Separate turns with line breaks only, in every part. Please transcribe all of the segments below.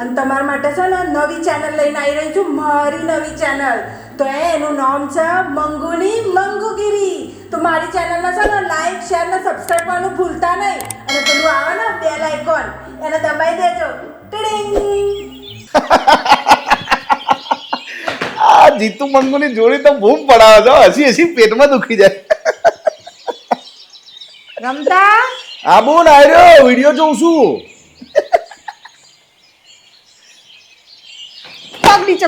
અને તમારા માટે છે ને નવી ચેનલ લઈને આવી રહી છું, મારી નવી ચેનલ. તો એનું નામ છે મંગુની મંગુગીરી. તો મારી ચેનલને છે ને લાઈક શેર ને સબસ્ક્રાઈબ કરવાનું ભૂલતા નહીં. અને પેલું આવે ને બેલ આઇકોન એને દબાઈ દેજો. ટીડિંગ.
આ જીતુ મંગુની જોડી તો બૂમ પડાવે છે, હસી હસી પેટમાં દુખી જાય.
રમતા
આ બોન આર્યો વિડિયો જોઉં છું.
પગડી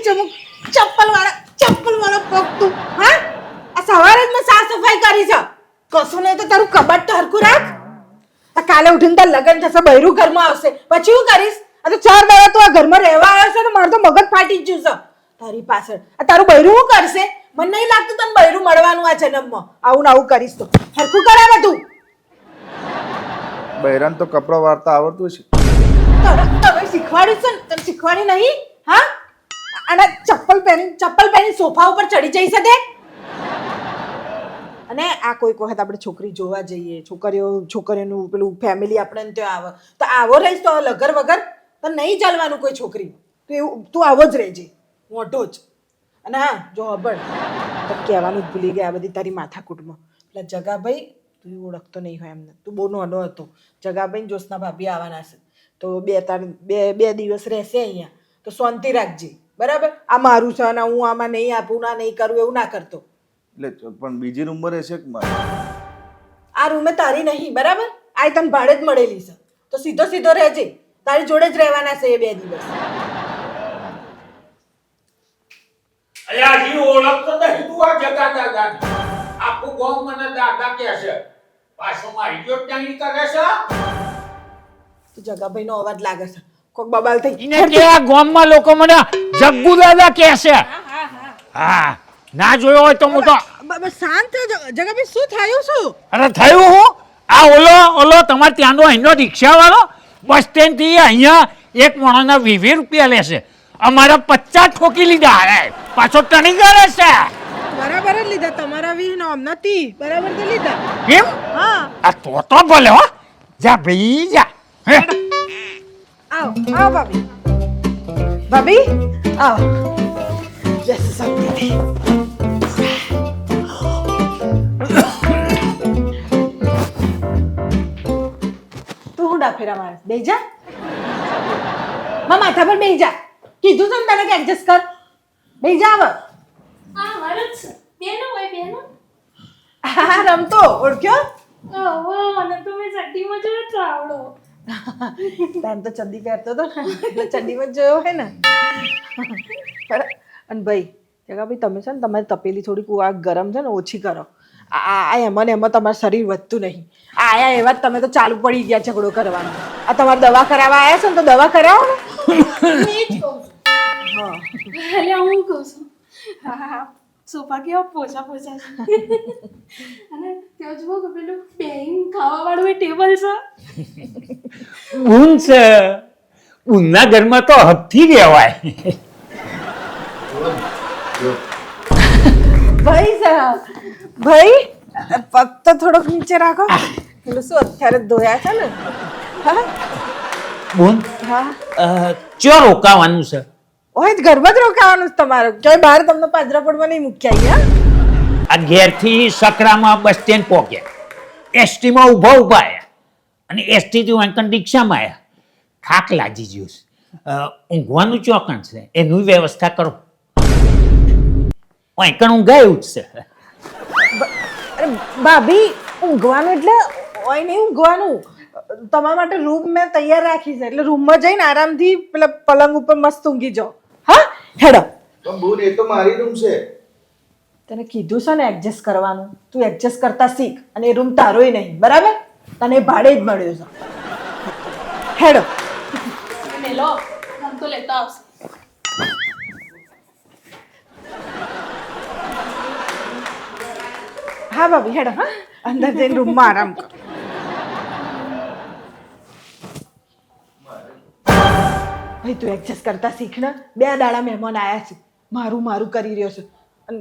ચમુક ચપ્પલ વાળા પગ તું. હા, આ સવારે જ મેં સાફ સફાઈ કરી છે. કશું નહીં તો તારું કબાટ તો હરખું રાખ. આ કાલે ઉઠીને તાર લગન થશે, બૈરું ઘરમાં આવશે, પછી શું કરીશ? આ તો 4 દાડા તું આ ઘરમાં રહેવા આવ્યો છે ને મારું તો મગજ ફાટી જ ગયું છે તારી પાછળ. આ તારું બૈરું શું કરશે? મને નહીં લાગતું તને બૈરું મળવાનું આ જન્મમાં. આવું ને આવું કરીશ તો હરખું કરાવે તું.
બૈરાન તો કપડા વાળતા આવડતું છે.
તમે શીખવાડ્યું છે ને? તને શીખવાડી નહીં? હા, અને ચપ્પલ પહેરી સોફા ઉપર ચડી જઈ શકે. અને આ કોઈક વખત આપણે છોકરી જોવા જઈએ, છોકરીઓનું પેલું ફેમિલી આપણે ત્યાં આવે તો આવો રહીશ તો લગર વગર તો નહીં ચાલવાનું કોઈ છોકરી. તો એવું તું આવો જ રહેજે, મોટો જ. અને હા જો અબડ તો કહેવાનું જ ભૂલી ગયા બધી તારી માથાકૂટમાં. પેલા જગાભાઈ તું ઓળખતો નહીં હોય એમને, તું બહુ નાનો હતો. જગાભાઈ જ્યોત્સના ભાભી આવવાના છે તો બે દિવસ રહેશે અહીંયા. તો શાંતિ રાખજે, બરાબર? આ મારું છે અને હું આમાં નહીં આપું ના નહીં કરું એવું ના કરતો.
એટલે પણ બીજી રૂમમાં રહેશે કે મારે?
આ રૂમે તારી નહીં, બરાબર? આ તને ભાડે જ મળેલી છે તો સીધો રહેજે. તારી જોડે જ રહેવાના છે એ 2 દિવસ.
અલ્યા જી ઓળખતો નહીં તું આ જગા દાદા. આખું ગામ મને દાદા કહે છે. પાછો મારી જો ટાણી કરે છે.
તો જગાભાઈનો અવાજ લાગે છે. કોક બબાલ થઈ
ઈને કે આ ગામમાં લોકો મને જગ્ગુ દાદા કહે છે. હા, ના જોયો હોય તો હું તો
શાંત જગાભાઈ શું થયું શું?
અરે થયું હું આ ઓલો તમારે ત્યાંનો અહીંનો રિક્ષાવાળો બસ સ્ટેન્ડ થી અહીંયા એક માણસના 20 રૂપિયા લેશે. અમારા 50 ઠોકી લીધા. અરે પાછો ટણી કરે છે.
બરાબર જ લીધા તમારા 20 નો નથી બરાબર તો લીધા.
કેમ?
હા,
આ તો ભલે હો. જા ભાઈ જા. હે
આવો ભાભી. ભાભી આવો. જસ શાંતિ. તું હું ડાફેરા મારે બેહી જા. માથા પર બેહી જા. કીધું છે ને તને કે એડજસ્ટ કર. બેહી જા હવે.
હા મારું જ બેનો હોય બેનો.
હા રમતો ઓળખ્યો?
ઓહો મને તો મેં ચડ્ડીમાં જોયો તો આવડો.
તાન તો ચડ્ડી પહેરતો હતો ને એટલે ચડ્ડીમાં જ જોયો હોય ને. અને ભાઈ જગાભાઈ તમે છે ને તમારી તપેલી થોડીક આ ગરમ છે ને ઓછી કરો. આ એમાં તમારું શરીર વધતું નહીં. આયા એવા જ તમે તો ચાલુ પડી ગયા ઝઘડો કરવાનો. આ તમારે દવા કરાવવા આવ્યા છો ને તો દવા કરાવો ને.
હું એ જ કહું છું.
હા
એટલે હું કહું છું. હા સોફા કેવા પોચા છે. અને ત્યાં જુઓ કે પેલું બેહીન ખાવા વાળું એ ટેબલ છે.
ઊન છે. ઊનના ઘરમાં તો હદથી રહેવાય.
ભાઈ પગ તો થોડોક નીચે રાખો. પેલું શું અત્યારે ધોયા છે ને. હા
બોન
હા
ચો રોકાવાનું છે?
ઓય ઘરમાં જ રોકાવાનું છે તમારે. ક્યાંય બહાર તમને પાદરા પડવા નહીં મૂક્યા અહીંયા.
આ ઘેરથી સકરામાં બસ સ્ટેન્ડ પહોંચ્યા. એસટીમાં ઊભા આવ્યા અને એસટીથી વાંકણ રિક્ષામાં આવ્યા. થાક લાગી ગયો છે. ઊંઘવાનું ચોકણ છે એનું વ્યવસ્થા કરો. વાંકણ ઊંઘાયું જ છે.
અરે ભાભી ઊંઘવાનું એટલે ઓય નહીં ઊંઘવાનું. તમારા માટે રૂમ મેં તૈયાર રાખી છે એટલે રૂમમાં જઈને આરામથી પેલા પલંગ ઉપર મસ્ત ઊંઘી જાઓ. હા હેડો.
પણ બોન એ તો મારી રૂમ છે.
તને કીધું છે ને એડજસ્ટ કરવાનું. તું એડજસ્ટ કરતા શીખ. અને એ રૂમ તારોય નહીં, બરાબર? તને ભાડે જ મળ્યો છે. હેડો.
અને લો આમ તો લેતા આવશે.
હા ભાભી હેડો. હા અંદર જઈને રૂમમાં આરામ કરો. ભાઈ તું એડજસ્ટ કરતા શીખ ને. 2 દાડા મહેમાન આવ્યા છે. મારું કરી રહ્યો છે. અને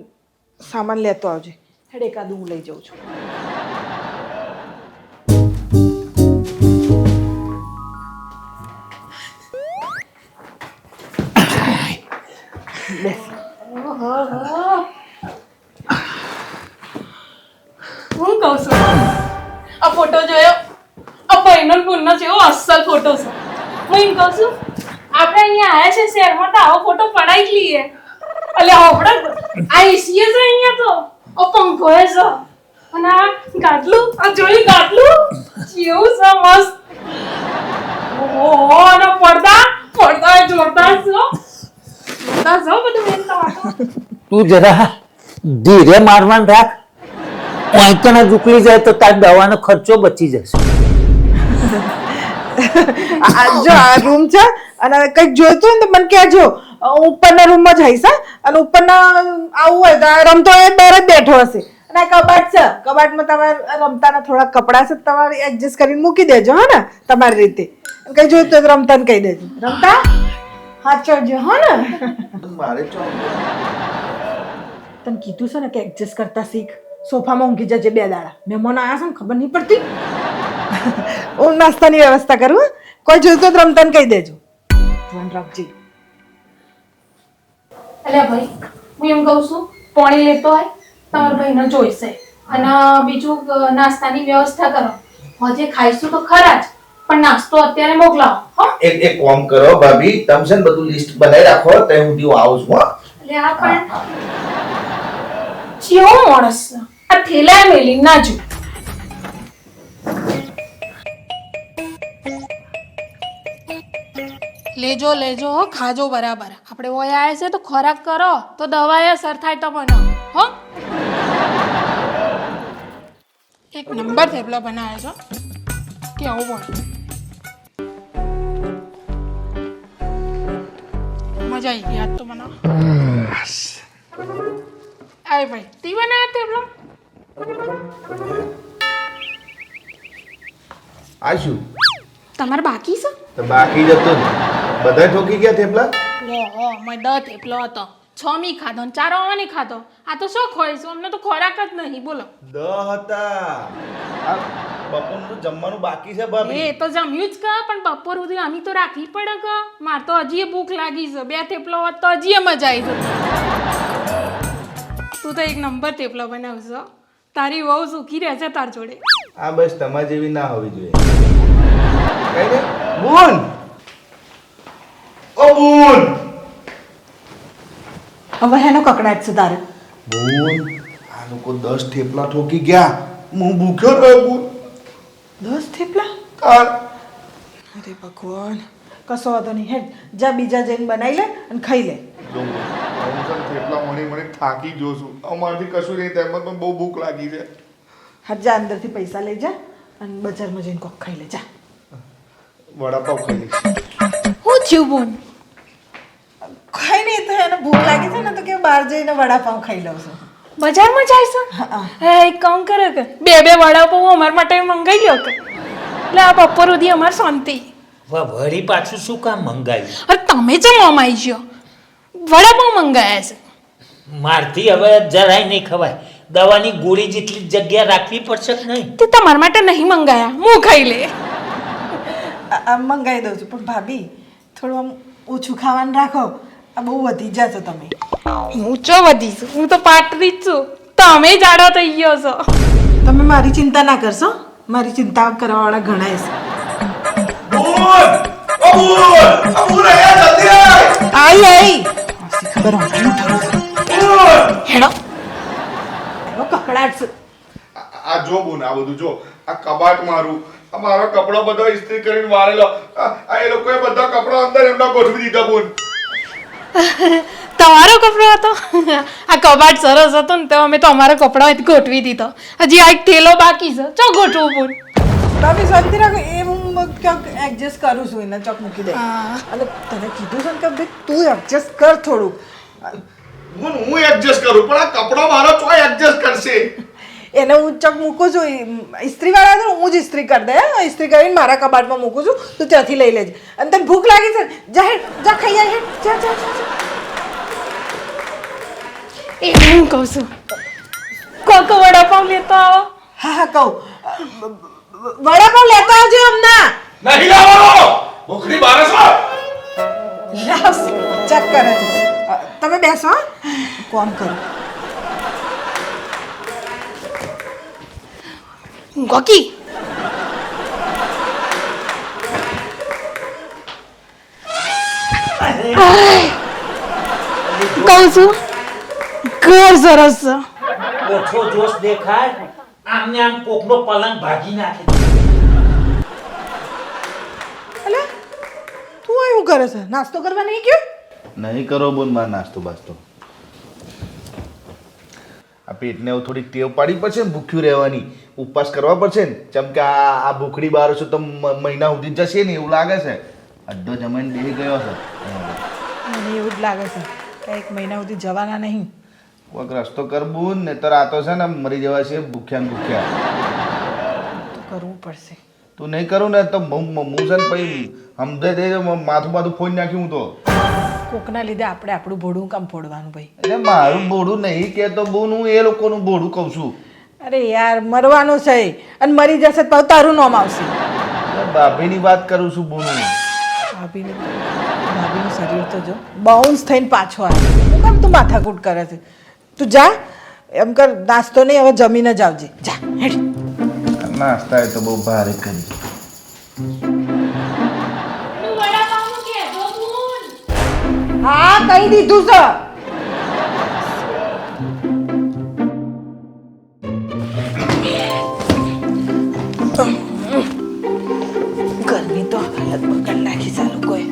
સામાન લેતો આવજે. હેડ એકાદું હું લઈ જાઉં છું.
હું કહું છું આ ફોટો જોયો આ ભાઈનો પૂર્ણ છે એવો અસલ ફોટો છે હું એમ કહું છું આપણે અહીંયા આયા છે શહેરમાં તો આવો ફોટો પડાવી જ લઈએ એટલે આપણે આ એસીએ છે અહીંયા તો આ પંખો છે અને આ ગાટલું આ જોઈ ગાટલું કેવું છે મસ્ત ઓહો અને પડદા જોરદાર છે જોરદાર છે બધું મેં તો
તું જરા ધીરે મારવાનું રાખ વાંકણા ઝૂકલી જાય તો તાર દવાનો ખર્ચો બચી જશે.
જો આ રૂમ છે અને કંઈક જોઈતું હોય ને તો મને કહેજો. હું ઉપરના રૂમમાં જઈશ હા. અને ઉપરના આવું હોય તો આ રમતો એ બહાર જ બેઠો હશે. અને આ કબાટ છે, કબાટમાં તમારે રમતાના થોડા કપડાં છે, તમારે એડજસ્ટ કરીને મૂકી દેજો હા ને તમારી રીતે. કંઈ જોઈતું હોય તો રમતાને કહી દેજો. રમતા હાથ ચડજો હા ને.
મારે
તને કીધું છે ને કે એડજસ્ટ કરતા શીખ. સોફામાં ઊંઘી જજે 2 દાડા. મહેમાન આવ્યા છે ને ખબર નહીં પડતી. હું નાસ્તાની વ્યવસ્થા કરું. કોઈ જોઈતું તો રમતાને કહી દેજો. ધ્યાન રાખજે.
અલ્યા ભાઈ હું એમ કહું છું પાણી લેતો હોય તમારા ભાઈને જોઈશે અને બીજું નાસ્તાની વ્યવસ્થા કરો. હજે ખાઈશું તો ખરા જ પણ નાસ્તો અત્યારે મોકલાવો હો.
એક કામ કરો ભાભી, તમે છે ને બધું લિસ્ટ બનાવી રાખો તો હું આવું છું હા.
એટલે આ પણ કેવો માણસ છે. આ થેલા મેલી ના જો. લેજો લેજો હો, ખાજો બરાબર. આપણે ઓય આયા છે તો ખોરાક કરો તો દવાએ અસર થાય તમને હો. એક નંબર થેપલા બનાવે છો કે આવું પણ મજા આવી ગઈ આજ તો બનાવ. આય ભાઈ તી બનાવે થેપલા.
આ શું
તમારે બાકી છે?
તો બાકી જતો બધા ઠોકી ગયા થેપલા.
ઓહો મેં 10 થેપલો હતો, 6 મી ખાધો ને 4 ઓવાની ખાધો. આ તો શું ખોઈશું, અમને તો ખોરાક જ નહીં. બોલો
10 હતા. આ બપોરનું જમવાનું બાકી છે ભાભી.
એ તો જમ્યું જ કા, પણ બપોર સુધી આમી તો રાખવી પડે કા. માર તો હજી ભૂખ લાગી છે. 2 થેપલો હોત તો હજી મજા આવી જતી. તું તો એક નંબર થેપલો બનાવશો. તારી વહુ સુખી રહેશે તાર જોડે.
આ બસ તમારા જેવી ના હોવી જોઈએ. કઈ ને બુન, ઓ બુન,
હવે એનો કકડાટ છે તારે.
બુન આ લોકો 10 થેપલા ઠોકી ગયા. હું ભૂખ્યો રહ્યો બુન.
10 થેપલા?
તાર
અરે ભગવાન. કશો વાંધો નહીં. હેડ જા બીજા જઈને બનાવી લે અને ખાઈ લે.
જો બુન, હું સર થેપલા મને થાકી જો છું. અમારથી કશું નહીં, તેમ પણ બહુ ભૂખ લાગી છે.
હા જા અંદરથી પૈસા લઈ જા અને બજારમાં જઈને કોક ખાઈ લે. જા
વડાપાવ ખાઈ લઈશ.
હું થયું બોન?
ખાઈ નહીં તો એને ભૂખ લાગી છે ને તો કે બહાર જઈને વડાપાવ ખાઈ લઉં છું.
બજારમાં જાય છે? એક કામ કરે કે 2 વડાપાવ અમાર માટે મંગાઈ લ્યો કે. એટલે આ બપોર સુધી અમાર શાંતિ.
વળી પાછું શું કામ મંગાવ્યું?
અરે તમે જ મોમાઈ ગયો. વડાપાવ મંગાયા છે.
મારથી હવે જરાય નહીં ખવાય. દવાની ગોળી જેટલી જગ્યા રાખવી પડશે કે નહીં?
તે તમારા માટે નહીં મંગાયા, હું ખાઈ લે.
મંગાવી દઉં છું પણ ભાભી થોડું આમ ઓછું ખાવાનું રાખો. આ બહુ વધી જશો તમે.
હું ચો વધીશું, હું તો પાટરી જ છું. તમે જાડો થઈ ગયો છો.
તમે મારી ચિંતા ના કરશો. મારી ચિંતા કરવાવાળા ઘણા છે.
બુન, ઓ બુન, આ બુન આયા જલ્દી આય.
આઈ ખબર હોવાનું થયું છે.
બુન,
હેડો
એનો કકડાટ છે.
આ જો બુન, આ બધું જો. આ કબાટ મારું, આ મારો કપડો બધો ઇસ્ત્રી કરીને વાળેલો. આ એ લોકોએ બધા કપડા અંદર એમના ગોઠવી દીધા બુન.
તમારો કપડો હતો? આ કબાટ સરસ હતો ને તો અમે તો અમારા કપડા ગોઠવી દીધો. હજી આ એક થેલો બાકી છે, ચો ગોઠવું બોલ.
ભાભી શાંતિ રાખો. એ હું ક્યાંક એડજસ્ટ કરું છું. એને ચોક મૂકી દે.
હા.
અને તને કીધું છે ને કે ભાઈ તું એડજસ્ટ કર થોડુંક.
બુન હું એડજસ્ટ કરું પણ આ કપડો મારો ચોય એડજસ્ટ કરશે.
એને હું ચક મૂકું છું. ઇસ્ત્રી વાળા તો હું જ ઇસ્ત્રી કરી દે. ઇસ્ત્રી કરીને મારા કબાટમાં મૂકું છું. તું ત્યાંથી લઈ લેજે. અને તને ભૂખ લાગી છે જા હેડ, જા ખાઈ આય હેડ. જા જા જા.
એ હું કહું છું કોક વડાપાવ લેતો આવો.
હા હા કહું. વડાપાવ લેતા આવજો હમણાં.
નહીં લાવવાનો. ભૂખની બારસ
લાવ ચક કરે છે. તમે બેસો હા? કોમ કરો.
ગોકી કહું છું ઘર સરસ છે.
ઓછો જોશ દેખાય આમને આમ કોકનો પલંગ ભાગી નાખે.
અલે તું અહીં શું કરે છે? નાસ્તો કરવા નહીં ગયો?
નહીં કરો બોન માર નાસ્તો બાસ્તો. આ પેટને હવે થોડીક ટેવ પાડી પડશે ને ભૂખ્યું રહેવાની, ઉપવાસ કરવા પડશે ને. જેમ કે આ ભૂખડી બાર છો તો મહિના સુધી જશે ને એવું લાગે છે. અડધો જમાઈને બેસી ગયો છે.
મને એવું જ લાગે છે કે 1 મહિના સુધી જવાના નહીં.
કોઈક રસ્તો કર બોન, ને તો આ તો છે ને મરી જવા છે ભૂખ્યા ને ભૂખ્યા.
તો કરવું પડશે.
તું નહીં કરું ને તો હું છે ને પછી સમજાઈ દે માથું બાથું ફોડી નાખ્યું હું તો.
કોકના લીધે આપણે આપણું ભોડું કામ ફોડવાનું ભાઈ?
એટલે મારું બોડું નહીં કહેતો બોન, હું એ લોકોનું બોડું કહું છું.
અરે યાર મરવાનું છે અને મરી જશે તો તારું નામ આવશે.
ભાભીની વાત કરું છું બોન.
ભાભીનું શરીર તો જો બાઉન્સ થઈને પાછો આવે. શું કામ તું માથાકૂટ કરે છે? તું જા એમ કર, નાસ્તો નહીં હવે જમીને જ આવજે. જા હેડ.
નાસ્તા એ તો બહુ ભારે કરી.
હા કહી દીધું છે. ગરમી તો હાલત બગાડ નાખી છે લોકોએ.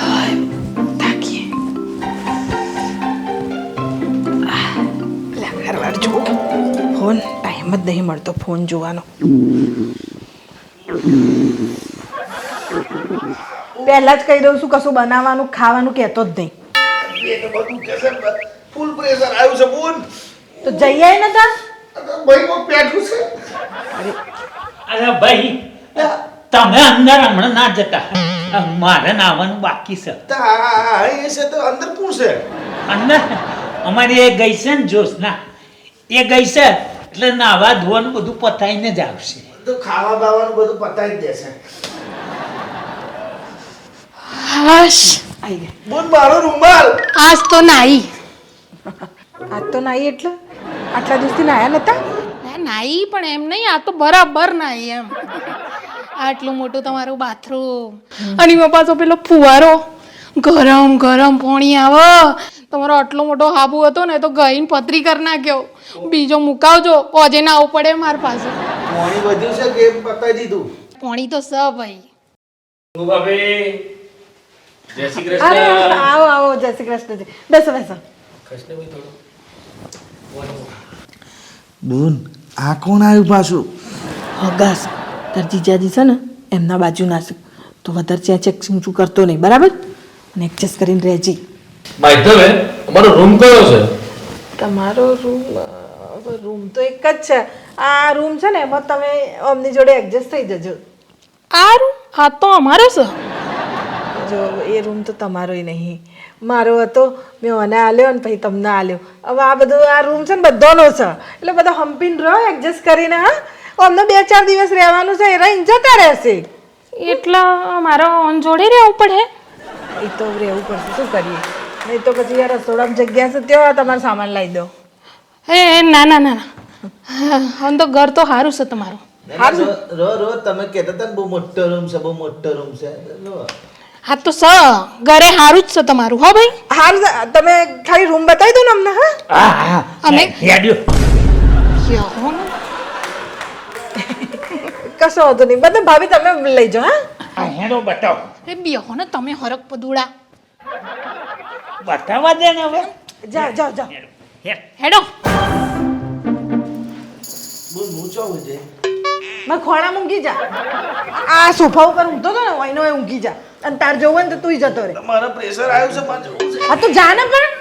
હાય, થાકીએ. લે ઘરવાર જો ફોન ટાઈમ જ નહીં મળતો ફોન જોવાનો. પહેલા જ કહી દઉં છું કશું બનાવવાનું ખાવાનું કહેતો જ નહીં.
ફૂલ પ્રેશર આવ્યું છે બોન.
તો જઈ આય ને તાર.
ભાઈ કોક પેઠું છે.
અરે ભાઈ તમે અંદર હમણાં ના જતા, મારે નાવાનું બાકી છે.
એ છે તો અંદર કોણ છે?
અંદર અમારી એ ગઈ છે ને જોશના, એ ગઈ છે એટલે નાવા ધોવાનું બધું પતાઈને જ આવશે.
તો ખાવા બાવાનું બધું પતાવી જ દેશે.
હાશ
આવી ગઈ.
બોન મારો રૂમાલ.
આજ તો નાઈ
આજ તો નાઈ એટલે આટલા દિવસથી નાયા નતા?
નાઈ પણ એમ નહીં, આ તો બરાબર નાઈ એમ. આટલું મોટું તમારું બાથરૂમ અને એમાં પાછો પેલો ફુવારો, ગરમ ગરમ પાણી આવે. તમારો આટલો મોટો હાબુ હતો ને તો ગઈને પતરી કરી નાખ્યો. બીજો મુકાવજો, પોજે ના આવવું પડે માર પાસે.
પાણી વધ્યું છે કે એમ પતાવી દીધું?
પાણી તો સ ભાઈ.
જય શ્રી
અરે
કૃષ્ણ.
આવો આવો, જય શ્રી કૃષ્ણજી. બેસો બેસો.
કૃષ્ણભાઈ થોડું
બોન આ કોણ આવ્યું પાછું?
હગાસ તાર જીજાજી છે ને એમના બાજુ નાસું તો વધારે ચેક શું કરતો નહીં, બરાબર? અને એડજસ્ટ કરીને રહેજે.
માધવે અમારો રૂમ કયો છે?
તમારો રૂમ તો એક જ છે. આ રૂમ છે ને એમાં તમે અમની જોડે એડજસ્ટ થઈ જજો.
આ રૂમ આ તો અમારો છે.
જો એ રૂમ તો તમારોય નહીં, મારો હતો. મેં મને આલ્યો ને પછી તમને આલ્યો. હવે આ બધું આ રૂમ છે ને બધાનો છે એટલે બધા હંપીને રહો એડજસ્ટ કરીને. હા અમને 2-4 દિવસ રહેવાનું છે, એ રહીને જતા રહેશે.
એટલા મારો ઓન જોડે રહેવું પડે.
એ તો રહેવું પડશે, શું કરીએ? નહીં તો પછી યાર રસોડામાં જગ્યા છે ત્યાં તમારો સામાન લાવી દો.
હે ના ના ના ના, આમ તો ઘર તો સારું છે તમારું.
રો તમે કહેતા હતા ને બહુ મોટો રૂમ છે, બહુ મોટો રૂમ છે.
હા તો સ ઘરે સારું જ છે તમારું. હો ભાઈ
હાર તમે ખાલી રૂમ બતાવી દો ને અમને. હા
હા
અમે-
હેડ્યો.
યહો ને.
કશો વાંધો નહીં, બધા ભાભી તમે લઈ જાઓ. હા
આ હેડો બતાવો.
એ બેહો ને તમે હરક પદુડા.
બતાવવા દે ને હવે.
જાઓ જાઓ જાઓ.
હેડ.
હેડો.
બોન હું ચાવું છે.
મેં ખોળામાં ઊંઘી જા. આ સોફા ઉપર ઊંઘતો હતો ને એનો ઊંઘી જા. અને તાર જોવું હોય ને તો તુંય જતો રહે.
મારા પ્રેશર આવ્યું છે, મારે જવું છે.
હા તો જા ને પણ.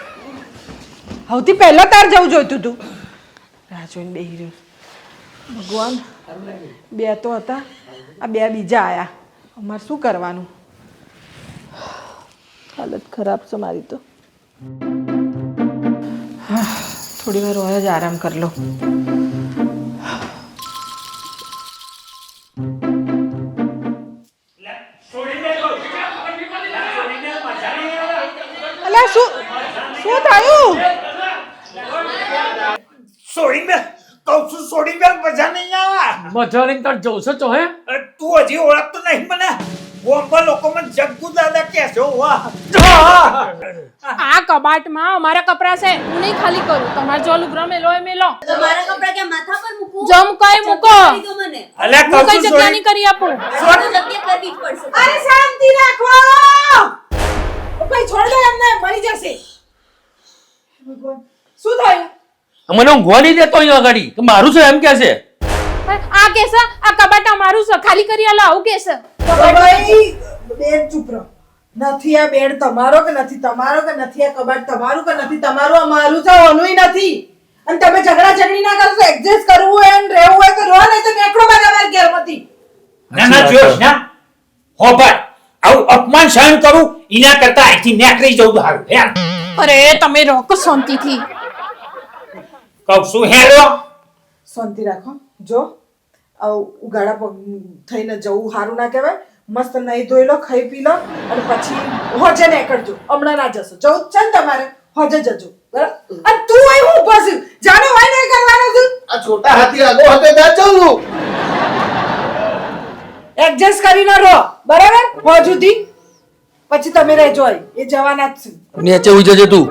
સૌથી પહેલા તાર જવું જોઈતું તું. રાહ જોઈને બેહી રહ્યો. ભગવાન, 2 તો હતા, આ 2 બીજા આયા. અમારે શું કરવાનું? હાલત ખરાબ છે મારી તો. થોડી વાર હોય જ આરામ કરી લો.
છોડીને કહું. છોડીને મજાની છોડી મેં કહું છું છોડી મેં મજા નહીં આવે
મજા લઈને તાર જવું છે ચોહે
અરે તું હજી ઓળખતો નહીં મને ગોમ્બા લોકો મને જગ્ગુ દાદા કહે છે વાહ
આ કબાટમાં અમારા કપડા છે હું નહીં ખાલી કરું તમારે જો લુગડા મેલો એ મેલો
તમારા કપડા કે માથા પર મૂકું
જમ કઈ મૂકો
કરી દો મને
અલ્યા
હું
કહું
કઈ
છું
જગ્યા
છોડી
નહીં કરી આપું
આ તો જગ્યા કરવી જ પડશે
અરે શાંતિ રાખો ભાઈ છોડ દે એમને મરી જશે ભગવાન શું થયું
મને ઊંઘવા નહીં દેતો અહીંયા આગળ કે મારું છે એમ કે છે
આ કેસ આ કબાટ અમારું છે ખાલી કરી આલો આવું કેસ
ભાઈ બેડ ચૂપ રહો નથી આ બેડ તમારો કે નથી તમારો કે નથી આ કબાટ તમારું કે નથી તમારું અમારું છે ઓનુંય નથી અને તમે ઝઘડા ઝઘડી ના કરશો એડજસ્ટ કરવું હોય અને રહેવું હોય તો રહો નહીં તો નીકળો બધા મારી ઘેરમાંથી
ના ના જોશ ના હો ભાઈ આવું અપમાન સહન કરું એના કરતા અહીંથી નીકળી જવું સારું હેર
અરે તમે રોકો શાંતિથી
કહું છું હેરો
શાંતિ રાખો જો ઉગાડા પગ થઈને જવું સારું ના કહેવાય મસ્ત નહીં ધોઈ લો ખાઈ પી લો અને પછી હોજે નીકળજો હમણાં ના જશો જવું જ છે ને તમારે હોજે જજો બરાબર અને તું અહીં હું ફસ્યું જાણે હોય નહીં કરવાનું તું
આ છોટા હાથી આગો હાથે ના ચાલું
એડજસ્ટ કરીને રહો બરાબર હોજ સુધી પછી તમે રહેજો અહીં. એ જવાના જ છે
નીચે ઉઈ જજે તું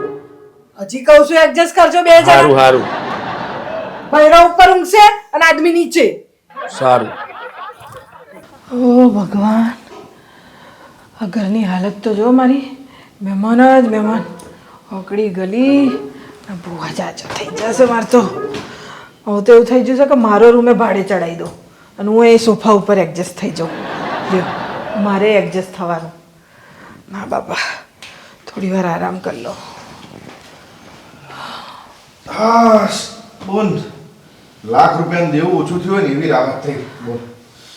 હજી કહું છું એડજસ્ટ કરજો બે
સારું
જણા
સારું
ભૈરવ ઉપર ઊંઘશે અને આદમી નીચે
સારું
ઓ ભગવાન આ ઘરની હાલત તો જો મારી મહેમાન જ મહેમાન ઓકડી ગલી ને બુઆ જાજો થઈ જશે મારે તો હવે તો એવું થઈ જશે કે મારો રૂમે ભાડે ચડાવી દો અને હું એ સોફા ઉપર એડજસ્ટ થઈ જાઉં લ્યો મારે એડજસ્ટ થવાનું ના બાપા થોડી વાર આરામ કરી લો
હા બોન લાખ રૂપિયાનું દેવું ઓછું થયું હોય ને એવી રાહત થઈ બોલ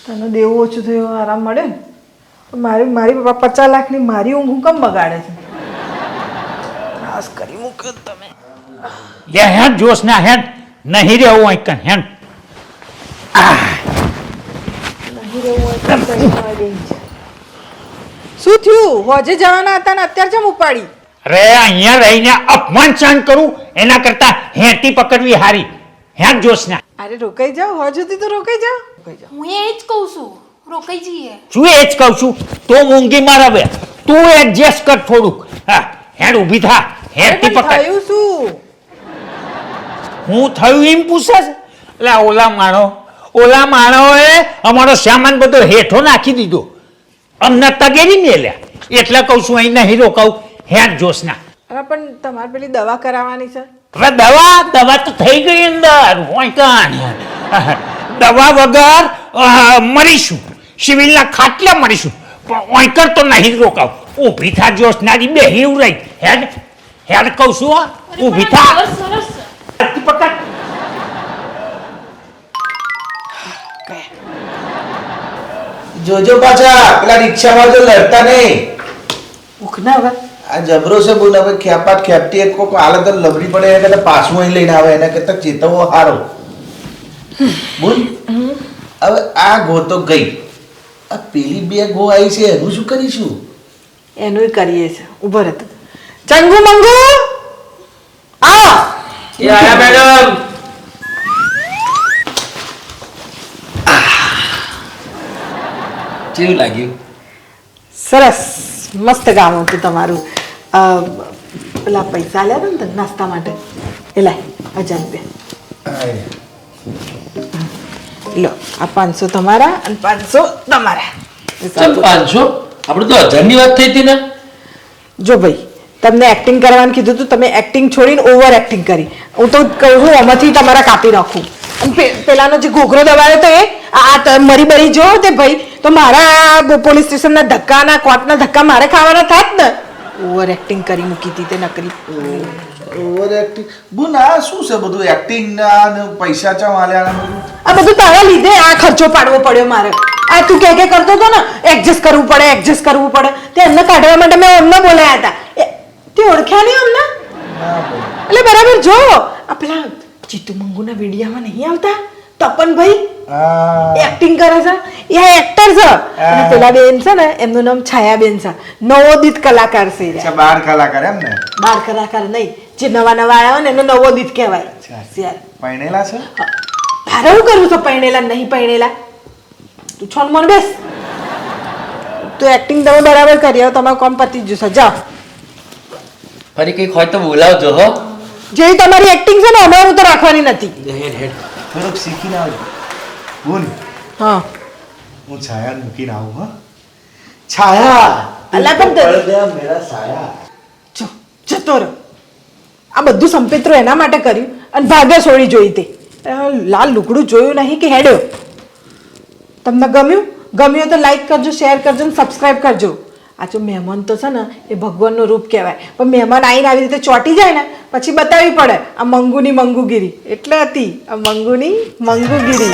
તને દેવું ઓછું થયું આરામ મળે ને મારી મારી 50 લાખની મારી ઊંઘ હું કેમ બગાડે છે ત્રાસ કરી મૂક્યો તમે
લે હેડ જોશ ના હેડ નહીં રહેવું અહીં કન હેડ
શું થયું હોજે જવાના હતા ને અત્યારે કેમ ઉપાડી
અરે અહીંયા રહીને અપમાન સહન કરું એના કરતા હેતી પકડવી હારી હેડ જોશ ના
અરે રોકાઈ જાઓ હોજ હતી તો રોકાઈ જાઓ
હું એ જ કહું છું રોકાઈ જઈએ
શું એ જ કહું છું તો મૂંગી મારાવે તું એડજસ્ટ કર થોડુંક હા હેડ ઊભી થા હેડથી
પણ
પકડ
થયું શું
હું થયું એમ પૂછે છે એટલે ઓલા માણોએ અમારો સામાન બધો હેઠો નાખી દીધો અમને તગેરી મેલ્યા એટલે કહું છું અહીં નહીં રોકાવું હેડ જોશ ના
અરે પણ તમારે પેલી દવા કરાવવાની છે
હવે દવા તો થઈ ગઈ અંદર હોય કાન દવા વગર મરીશું સિવિલના ખાટલા મરીશું પણ ઓઈકર તો નહીં રોકાવ ઊભી થા જોશ નારી બેહી રહી હેડ હેડ કહું છું હો. ઊભી થા
સરસ સરસ
પકડ
જોજો પાછા પેલા રિક્ષામાં જો લડતા નહીં
ભૂખ ના હવે
આ જબરો છે બોલ હવે ખેપાટ ખેપટી એક કોક હાલત લબડી પડે એના કરતા પાછું અહીં લઈને આવે એના કરતા ચેતવવો સારો બોલ હવે આ ગો તો ગઈ આ પેલી બે ગો આવી છે એનું શું કરીશું
એનું કરીએ છે ઉભો રહેતો ચંગુ મંગુ આવો
એ આયા મેડમ કેવું લાગ્યું
સરસ મસ્ત કામ હતું તમારું પેલા પૈસા લ્યા હતા ને તને નાસ્તા માટે એ લાય 1000 રૂપિયા લો આ 500 તમારા અને 500 તમારા
ચમ 500 આપણે તો 1000 ની વાત થઈ હતી ને
જો ભાઈ તમને એક્ટિંગ કરવાનું કીધું તું તમે એક્ટિંગ છોડીને ઓવર એક્ટિંગ કરી હું તો કહું છું આમાંથી તમારા કાપી નાખું અને પેલાનો જે ઘોઘરો દબાયો તો એ મરી બરી જો તે ભાઈ તો મારા પોલીસ સ્ટેશનના ધક્કાના કોર્ટના ધક્કા મારે ખાવાના થાત ને ઓવર એક્ટિંગ કરી મૂકી હતી તે નકરી
ઓવર એક્ટિંગ બોલ આ શું છે બધું એક્ટિંગ ના ને પૈસા ચા વાલ્યા
આ બધું તારા લીધે આ ખર્ચો પાડવો પડ્યો મારે આ તું કે કરતો હતો ને એડજસ્ટ કરવું પડે તે એમને કાઢવા માટે મેં એમને બોલાયા હતા તે ઓળખ્યા નહીં અમને એટલે બરાબર જો આ પેલા જીતુ મંગુના વિડીયામાં નહીં આવતા તપનભાઈ
આ
એક્ટિંગ કરે છે એ એક્ટર છે અને પેલા બેન છે ને એમનું નામ છાયાબેન છે નવોદિત કલાકાર છે એ રહ્યા.
અચ્છા બાર કલાકાર એમ ને
બાળ કલાકાર નહીં જે નવા આવ્યા હોય ને એનો નવોદિત કહેવાય યાર
પરણેલા છે
તારે શું કરવું છે પરણેલા નહીં પરણેલા તું છોન મોન બેસ તું એક્ટિંગ તમે બરાબર કરી આવો તમારું કામ પતી જ જશે જાઓ
ફરી કંઈક હોય તો બોલાવજો હો
જે તમારી એક્ટિંગ છે ને અમારું તો રાખવાની નથી
હેડ હેડ
થોડુંક શીખીને આવજો બોલ
હા
હું છાયા મૂકીને આવું હા છાયા
અલા પણ તે-
પડ ગયા મેરા સાયા
જો જતો રહો આ બધું સંપેત્રો એના માટે કર્યું અને ભાગે છોડી જોઈ તે લાલ લુગડું જોયું નહીં કે હેડ્યો તમને ગમ્યું તો લાઈક કરજો શેર કરજો અને સબસ્ક્રાઈબ કરજો આ જો મહેમાન તો છે ને એ ભગવાનનું રૂપ કહેવાય પણ મહેમાન આવીને આવી રીતે ચોંટી જાય ને પછી બતાવવી પડે આ મંગુની મંગુગીરી એટલે હતી આ મંગુની મંગુગીરી